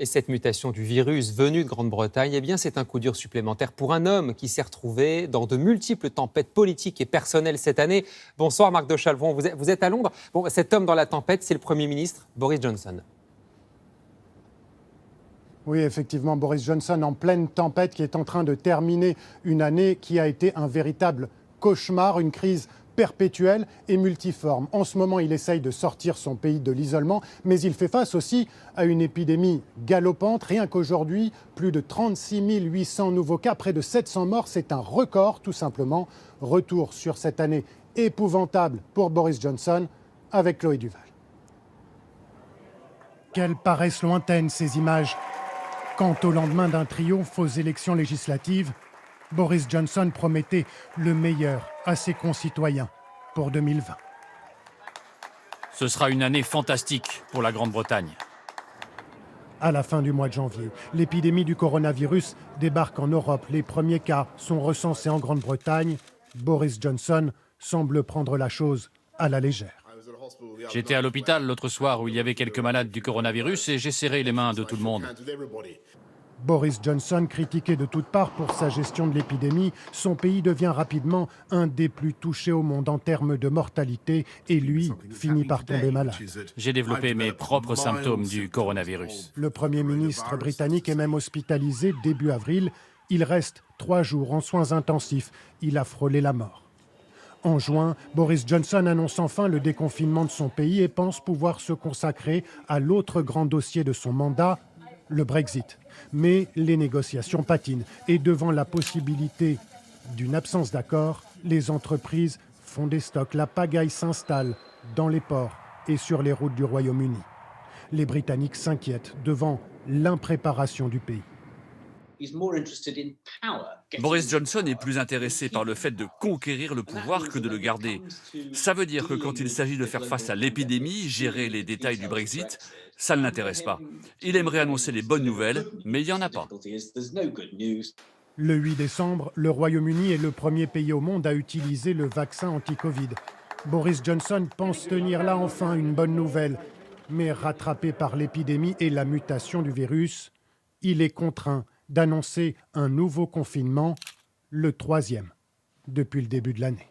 Et cette mutation du virus venu de Grande-Bretagne, eh bien, c'est un coup dur supplémentaire pour un homme qui s'est retrouvé dans de multiples tempêtes politiques et personnelles cette année. Bonsoir Marc de Chalvon, vous êtes à Londres. Bon, cet homme dans la tempête, c'est le Premier ministre Boris Johnson. Oui, effectivement, Boris Johnson en pleine tempête qui est en train de terminer une année qui a été un véritable cauchemar, une crise perpétuelle et multiforme. En ce moment, il essaye de sortir son pays de l'isolement, mais il fait face aussi à une épidémie galopante. Rien qu'aujourd'hui, plus de 36 800 nouveaux cas, près de 700 morts. C'est un record, tout simplement. Retour sur cette année épouvantable pour Boris Johnson avec Chloé Duval. Quelles paraissent lointaines ces images. Quant au lendemain d'un triomphe aux élections législatives, Boris Johnson promettait le meilleur à ses concitoyens pour 2020. Ce sera une année fantastique pour la Grande-Bretagne. À la fin du mois de janvier, l'épidémie du coronavirus débarque en Europe. Les premiers cas sont recensés en Grande-Bretagne. Boris Johnson semble prendre la chose à la légère. J'étais à l'hôpital l'autre soir où il y avait quelques malades du coronavirus et j'ai serré les mains de tout le monde. Boris Johnson, critiqué de toutes parts pour sa gestion de l'épidémie, son pays devient rapidement un des plus touchés au monde en termes de mortalité et lui finit par tomber malade. J'ai développé mes propres symptômes du coronavirus. Le Premier ministre britannique est même hospitalisé début avril. Il reste 3 jours en soins intensifs. Il a frôlé la mort. En juin, Boris Johnson annonce enfin le déconfinement de son pays et pense pouvoir se consacrer à l'autre grand dossier de son mandat, le Brexit. Mais les négociations patinent et devant la possibilité d'une absence d'accord, les entreprises font des stocks. La pagaille s'installe dans les ports et sur les routes du Royaume-Uni. Les Britanniques s'inquiètent devant l'impréparation du pays. Boris Johnson est plus intéressé par le fait de conquérir le pouvoir que de le garder. Ça veut dire que quand il s'agit de faire face à l'épidémie, gérer les détails du Brexit, ça ne l'intéresse pas. Il aimerait annoncer les bonnes nouvelles, mais il n'y en a pas. Le 8 décembre, le Royaume-Uni est le premier pays au monde à utiliser le vaccin anti-Covid. Boris Johnson pense tenir là enfin une bonne nouvelle, mais rattrapé par l'épidémie et la mutation du virus, il est contraint d'annoncer un nouveau confinement, le 3e depuis le début de l'année.